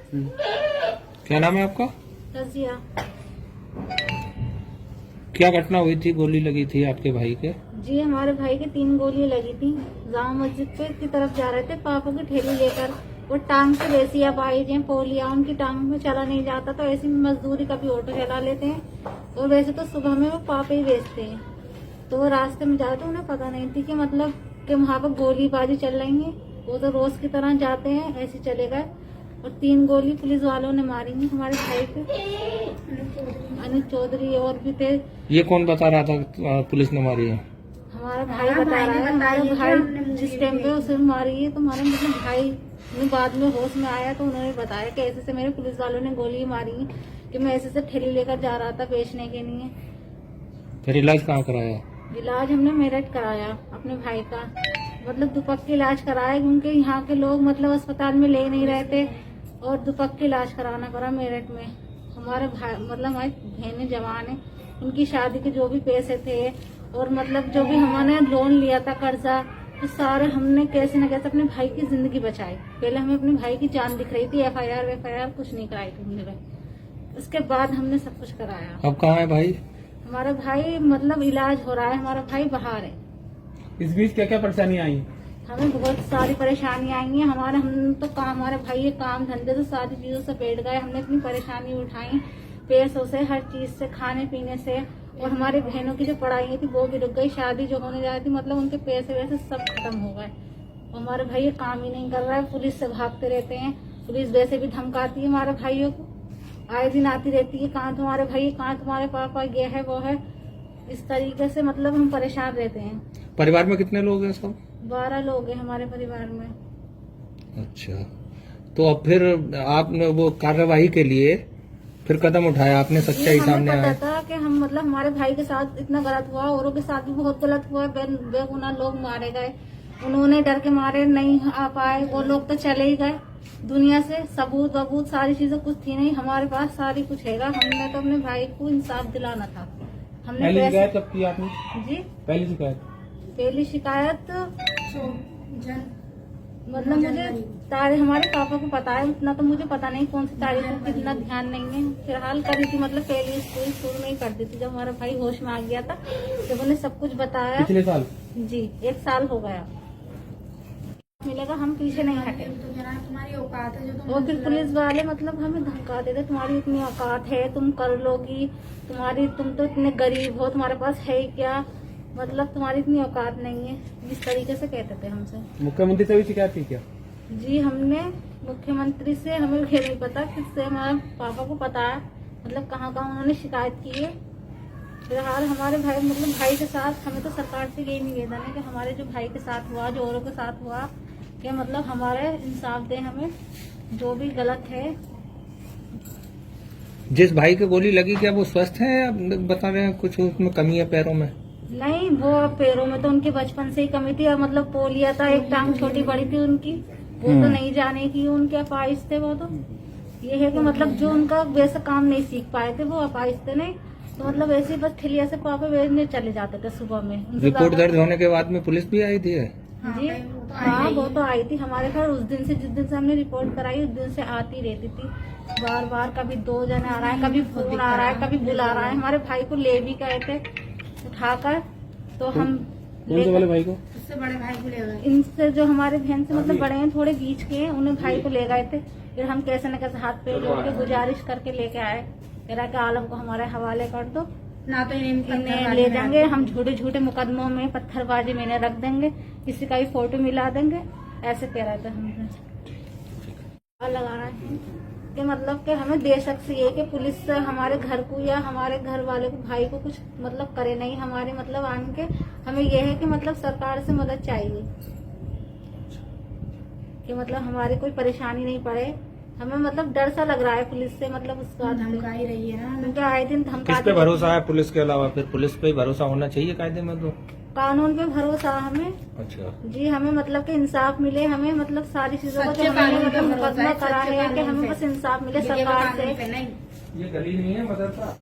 क्या नाम है आपका? रजिया। क्या घटना हुई थी? गोली लगी थी आपके भाई के? जी, हमारे भाई के 3 गोलियां लगी थी। जामा मस्जिद पे की तरफ जा रहे थे पापा की ठेली लेकर। वो टांग से वैसी आप आई थी पोलिया, उनकी टांग में चला नहीं जाता तो ऐसी मजदूरी कभी ऑटो चला लेते हैं और वैसे तो सुबह में वो पापा ही बेचते हैं। तो वो रास्ते में जाते उन्हें पता नहीं थी कि मतलब कि वहाँ पर गोलीबाजी चल रही है। वो तो रोज की तरह जाते हैं, ऐसे चले गए और 3 गोली पुलिस वालों ने मारी है हमारे भाई पे। अनिल चौधरी और भी थे। ये कौन बता रहा था पुलिस ने मारी है? हमारा भाई बता रहा है। हमारा भाई जिस टाइम पे उसे मारी है तो हमारे मतलब भाई ने बाद में होश में आया तो उन्होंने बताया कि ऐसे से मेरे पुलिस वालों ने गोली मारी कि मैं ऐसे से ठेली लेकर जा रहा था बेचने के लिए। फिर इलाज कहाँ कराया? इलाज हमने मेरठ कराया अपने भाई का, मतलब दुपक्के इलाज कराया क्योंकि यहाँ के लोग मतलब अस्पताल में ले नहीं रहे थे और दुपक्के इलाज कराना पड़ा मेरठ में। हमारे भाई मतलब हमारी बहनें जवान है, उनकी शादी के जो भी पैसे थे और मतलब जो भी हमने लोन लिया था कर्जा, तो सारे हमने कैसे न कैसे अपने भाई की जिंदगी बचाई। पहले हमें अपने भाई की जान दिख रही थी, एफआईआर कुछ नहीं कराई थी हमने, उसके बाद हमने सब कुछ कराया। अब कहाँ है भाई? हमारा भाई मतलब इलाज हो रहा है, हमारा भाई बाहर है। इस बीच क्या क्या परेशानी आई? हमें बहुत सारी परेशानी आई हैं। हम तो काम, हमारे भाई ये काम धंधे से सारी चीजों से बैठ गए। हमने इतनी परेशानी उठाई, पैसों से, हर चीज से, खाने पीने से, और हमारी बहनों की जो पढ़ाई थी वो भी रुक गई। शादी जो होने जा रही थी मतलब उनके पैसे वैसे सब खत्म हो गए। और हमारे भाई ये काम ही नहीं कर रहा है, पुलिस से भागते रहते हैं। पुलिस वैसे भी धमकाती है हमारे भाइयों को, आए दिन आती रहती है, कहाँ तुम्हारे भाई, कहाँ तुम्हारे पापा, ये है वो है। इस तरीके से मतलब हम परेशान रहते हैं। परिवार में कितने लोग हैं सब? 12 लोग हैं हमारे परिवार में। अच्छा, तो अब फिर आपने वो कार्यवाही के लिए फिर कदम उठाया, आपने सच्चाई सामने हमें आया? पता था कि हम मतलब हमारे भाई के साथ इतना गलत हुआ, औरों के साथ भी बहुत गलत हुआ। बेगुनाह लोग मारे गए, उन्होंने डर के मारे नहीं आ पाए, वो लोग तो चले ही गए दुनिया से। सबूत वबूत सारी चीजें कुछ थी नहीं हमारे पास, सारी कुछ हैगा। हमने तो अपने भाई को इंसाफ दिलाना था। हमने पहली शिकायत कब की आपने? जी, पहली शिकायत मतलब मुझे तारीख हमारे पापा को पता है, उतना तो मुझे पता नहीं कौन सी तारीख को, कितना ध्यान नहीं है। फिलहाल करी थी मतलब पहली स्कूल शुरू में ही कर दी थी जब हमारा भाई होश में आ गया था, जब उन्हें सब कुछ बताया। पिछले साल? जी, 1 साल हो गया। मिलेगा, हम पीछे नहीं हटे। तुम्हारी औकात है जो और फिर पुलिस वाले मतलब हमें धमका देते, तुम्हारी इतनी औकात है, तुम कर लोगी, तुम तो इतने गरीब हो, तुम्हारे पास है ही क्या, मतलब तुम्हारी इतनी औकात नहीं है, इस तरीके से कहते थे हमसे। मुख्यमंत्री से भी शिकायत थी क्या? जी, हमने मुख्यमंत्री से, हमें ये नहीं पता किससे, हमारे पापा को पता है मतलब कहाँ कहाँ उन्होंने शिकायत की है। फिलहाल हमारे भाई मतलब भाई के साथ हमें तो सरकार से यही निवेदन है कि हमारे जो भाई के साथ हुआ, जो औरों के साथ हुआ, कि मतलब हमारे इंसाफ दे, हमें जो भी गलत है। जिस भाई की गोली लगी क्या वो स्वस्थ है या बता रहे हैं कुछ उसमें कमी है पैरों में? नहीं, वो पैरों में तो उनके बचपन से ही कमी थी, और मतलब पोलिया था, एक टांग छोटी बड़ी थी उनकी, वो तो नहीं जाने की, उनके अपाहिज थे वो। तो ये है कि मतलब जो उनका वैसे काम नहीं सीख पाए थे, वो अपाहिज थे नहीं, तो मतलब ऐसे ही बस ठिलिया से पापा वेचने चले जाते थे सुबह में। रिपोर्ट दर्ज होने के बाद में पुलिस भी आई थी? जी हाँ, वो तो आई थी हमारे घर उस दिन से, जिस दिन से हमने रिपोर्ट कराई उस दिन से आती रहती थी बार बार। कभी 2 जने आ रहा है, कभी फोन आ रहा है, कभी बुला रहा है। हमारे भाई को ले भी गए थे उठाकर, तो हम वाले भाई को, उससे बड़े भाई को ले गए। इनसे जो हमारे बहन से मतलब बड़े हैं, थोड़े बीच के हैं, उन्हें भाई को ले गए थे। फिर हम कैसे न कैसे हाथ पे जोड़ के गुजारिश करके लेके आए, कह रहा कि आलम को हमारे हवाले कर दो, ना तो इन्हें ले जाएंगे हम, झूठे झूठे मुकदमों में पत्थरबाजी में इन्हें रख देंगे, किसी का भी फोटो मिला देंगे, ऐसे कह रहे थे हमसे। लगा रहा है कि मतलब कि हमें देशक से ये कि पुलिस से हमारे घर को या हमारे घर वाले को, भाई को कुछ मतलब करे नहीं हमारे मतलब आन के। हमें ये है कि मतलब सरकार से मदद चाहिए कि मतलब हमारी कोई परेशानी नहीं पड़े। हमें मतलब डर सा लग रहा है पुलिस से, मतलब उस बात धमका ही रही है ना, उनके आए दिन धमका। किस पे भरोसा है पुलिस के अलावा? फिर पुलिस पे ही भरोसा होना चाहिए कायदे में तो। कानून पे भरोसा हमें। अच्छा जी, हमें मतलब कि इंसाफ मिले, हमें मतलब सारी चीजों का सच्चे जो हमने कानून पे मतलब भरोसा मुकदमा है, करा सच्चे है कि कानून हमें पे। बस इंसाफ मिले ये सरकार कानून से। पे नहीं। ये गली नहीं है मदरसा।